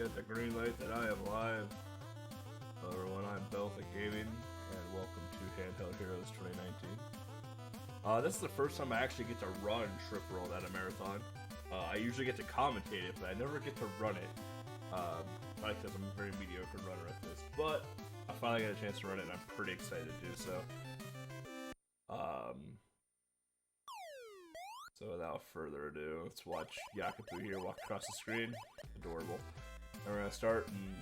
get the green light that I am live. Hello everyone, I'm BelthicGaming, and welcome to Handheld Heroes 2019. This is the first time I actually get to run Trip World at a marathon. I usually get to commentate it, but I never get to run it. Probably because I'm a very mediocre runner at this. But I finally got a chance to run it, and I'm pretty excited to do so. So without further ado, let's watch Yakupu here walk across the screen. Adorable. And we're gonna start in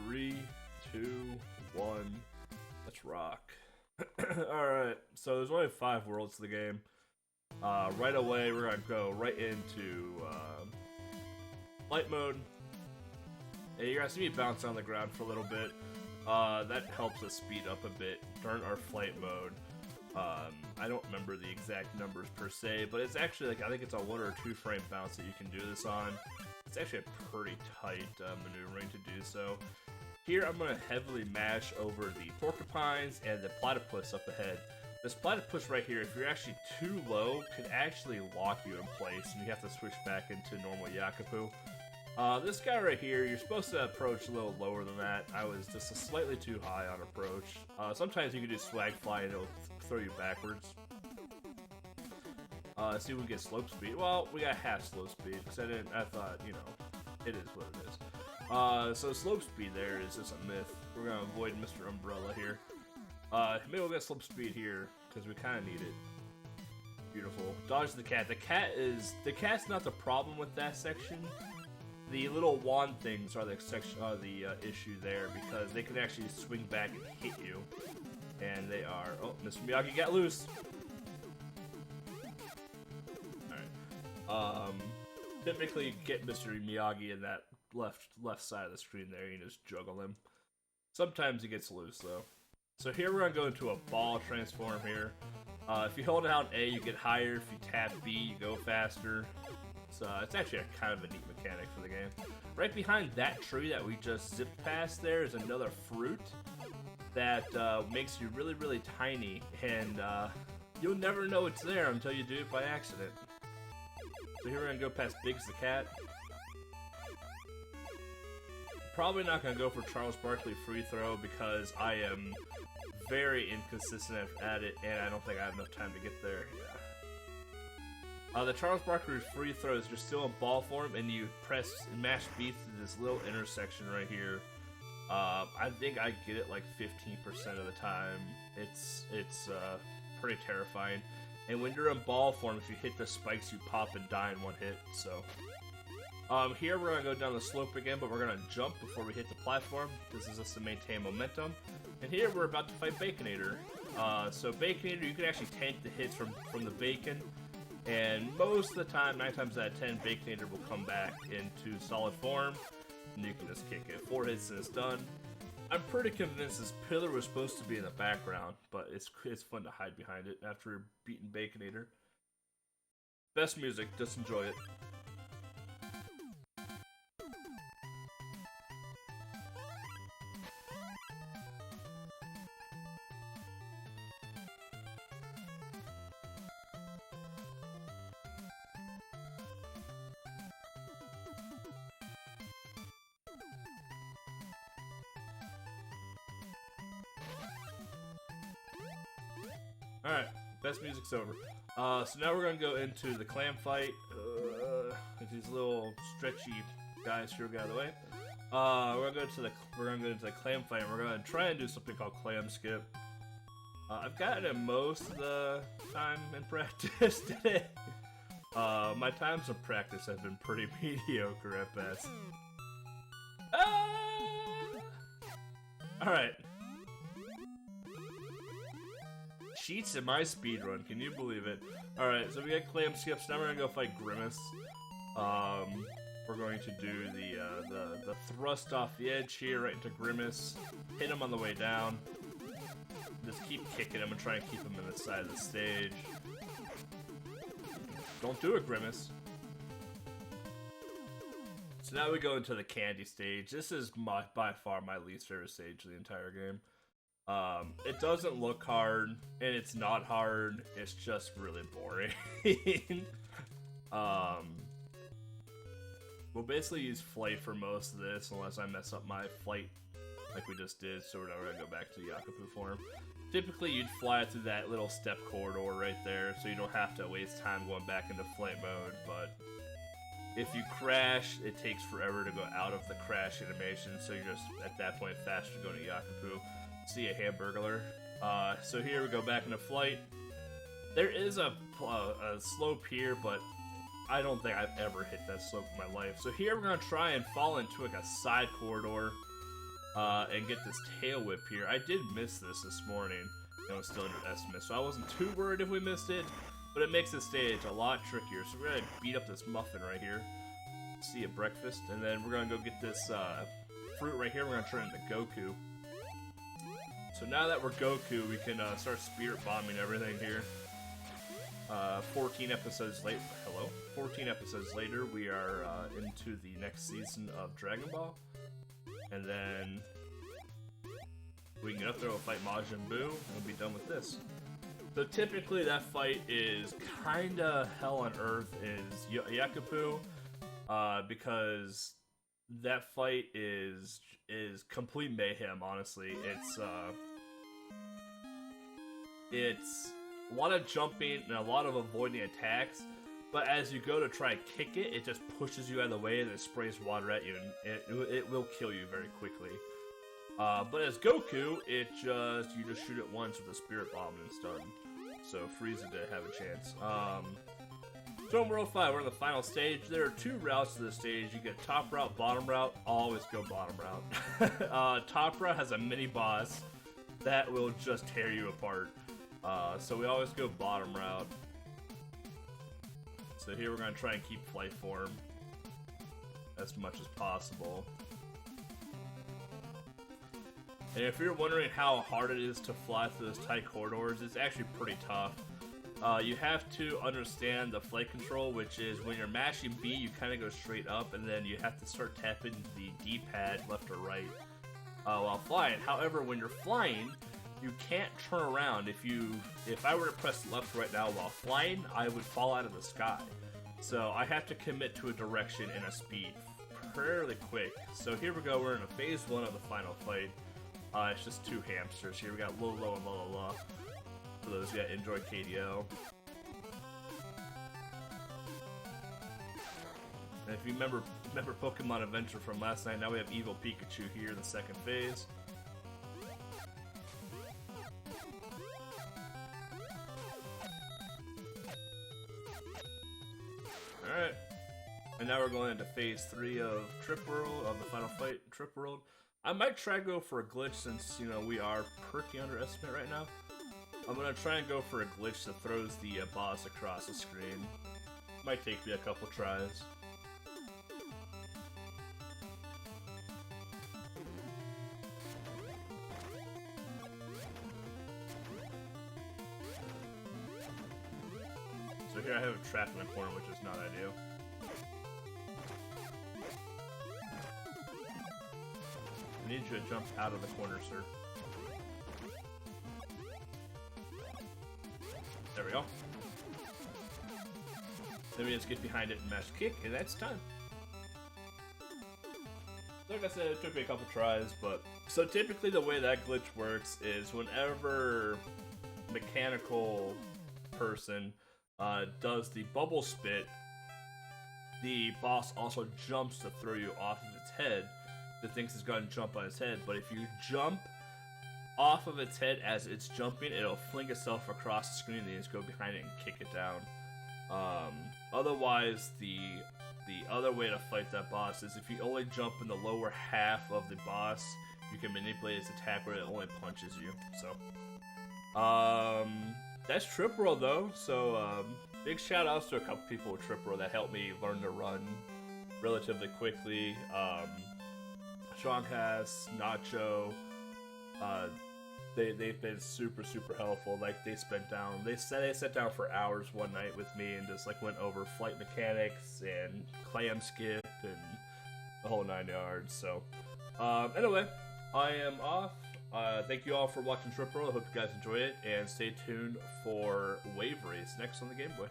3, 2, 1. Let's rock. Alright, so there's only 5 worlds to the game. Right away, we're gonna go right into flight mode. And you're gonna see me bounce on the ground for a little bit. That helps us speed up a bit during our flight mode. I don't remember the exact numbers per se, but it's actually like, I think it's a 1 or 2 frame bounce that you can do this on. It's actually a pretty tight maneuvering to do so. Here I'm going to heavily mash over the porcupines and the platypus up ahead. This platypus right here, if you're actually too low, can actually lock you in place and you have to switch back into normal Yakupu. This guy right here, you're supposed to approach a little lower than that. I was just slightly too high on approach. Sometimes you can do swag fly and it'll throw you backwards. Let's see if we get slope speed. Well, we got half slope speed because I thought, you know, it is what it is. So slope speed there is just a myth. We're gonna avoid Mr. Umbrella here. Maybe we'll get slope speed here because we kind of need it. Beautiful. Dodge the cat. The cat's not the problem with that section. The little wand things are the issue there because they can actually swing back and hit you, and they are. Oh, Mr. Miyagi got loose. All right. Typically, get Mr. Miyagi in that left side of the screen there. You just juggle him. Sometimes he gets loose though. So here we're gonna go into a ball transform here. If you hold down A, you get higher. If you tap B, you go faster. So it's actually kind of a neat mechanic for the game. Right behind that tree that we just zipped past there is another fruit that makes you really, really tiny, and you'll never know it's there until you do it by accident. So here we're gonna go past Biggs the cat. Probably not gonna go for Charles Barkley free throw because I am very inconsistent at it, and I don't think I have enough time to get there. Yeah. The Charles Barkley free throw is just still in ball form, and you press and mash B through this little intersection right here. I think I get it like 15% of the time. It's pretty terrifying. And when you're in ball form, if you hit the spikes, you pop and die in one hit. So here we're gonna go down the slope again, but we're gonna jump before we hit the platform. This is just to maintain momentum. And here we're about to fight Baconator. So Baconator, you can actually tank the hits from the bacon. And most of the time, 9 times out of 10, Baconator will come back into solid form, and you can just kick it. 4 hits and it's done. I'm pretty convinced this pillar was supposed to be in the background, but it's fun to hide behind it after beating Baconator. Best music, just enjoy it. Alright, best music's over. So now we're gonna go into the clam fight. With these little stretchy guys here, get out of the way. We're gonna go into the clam fight, and we're gonna try and do something called clam skip. I've gotten it most of the time in practice today. My times of practice have been pretty mediocre at best. Alright. Cheats in my speedrun, can you believe it? Alright, so we got clam skips, now we're gonna go fight Grimace. We're going to do the thrust off the edge here, right into Grimace. Hit him on the way down. Just keep kicking him and try and keep him in the side of the stage. Don't do it, Grimace. So now we go into the candy stage. This is by far my least favorite stage of the entire game. It doesn't look hard, and it's not hard, it's just really boring. We'll basically use flight for most of this, unless I mess up my flight like we just did, so we're gonna go back to Yakupu form. Typically, you'd fly through that little step corridor right there, so you don't have to waste time going back into flight mode, but if you crash, it takes forever to go out of the crash animation, so you're just, at that point, faster going to Yakupu. See a Hamburglar. So here we go back into flight. There is a slope here, but I don't think I've ever hit that slope in my life. So here we're going to try and fall into like a side corridor and get this tail whip here. I did miss this morning. It was still underestimated, so I wasn't too worried if we missed it, but it makes the stage a lot trickier. So we're going to beat up this muffin right here. See a breakfast, and then we're going to go get this fruit right here. We're going to turn into Goku. So now that we're Goku, we can start spirit bombing everything here. 14 episodes later, 14 episodes later, we are into the next season of Dragon Ball. And then we can get up there, we'll fight Majin Buu, and we'll be done with this. So typically that fight is kinda hell on earth is Yakupu, because that fight is complete mayhem, honestly. It's a lot of jumping and a lot of avoiding attacks, but as you go to try and kick it, it just pushes you out of the way and it sprays water at you, and it will kill you very quickly. But as Goku, you just shoot it once with a spirit bomb and it's done. So Frieza did have a chance. So in World 5, we're in the final stage. There are two routes to this stage. You get top route, bottom route. Always go bottom route. Top route has a mini boss that will just tear you apart. So we always go bottom route. So here we're going to try and keep flight form as much as possible. And if you're wondering how hard it is to fly through those tight corridors, it's actually pretty tough. You have to understand the flight control, which is when you're mashing B, you kind of go straight up, and then you have to start tapping the D-pad left or right while flying. However, when you're flying, you can't turn around. If I were to press left right now while flying, I would fall out of the sky. So I have to commit to a direction and a speed fairly quick. So here we go, we're in a phase 1 of the final fight. It's just two hamsters here. We got Lolo and Lola. For those who got enjoy KDO. And if you remember Pokemon Adventure from last night, now we have Evil Pikachu here in the second phase. Alright. And now we're going into phase 3 of Trip World, of the final fight, Trip World. I might try to go for a glitch since, you know, we are pretty underestimate right now. I'm gonna try and go for a glitch that throws the boss across the screen. Might take me a couple tries. So here I have a trap in the corner, which is not ideal. I need you to jump out of the corner, sir. There we go. Then we just get behind it and mash kick, and that's done. Like I said, it took me a couple tries, but... So typically the way that glitch works is whenever mechanical person does the bubble spit, the boss also jumps to throw you off of its head. It thinks it's going to jump on its head, but if you jump off of its head as it's jumping, it'll fling itself across the screen and you just go behind it and kick it down. Otherwise, the other way to fight that boss is if you only jump in the lower half of the boss, you can manipulate its attack where it only punches you. So, that's Trip World though. So, big shout outs to a couple people with Trip World that helped me learn to run relatively quickly. Shonkas, Nacho, they've been super helpful. Like they sat down for hours one night with me and just like went over flight mechanics and clam skip and the whole 9 yards. So anyway, I am off. Thank you all for watching Trip World. I hope you guys enjoyed it, and stay tuned for Wave Race next on the Game Boy.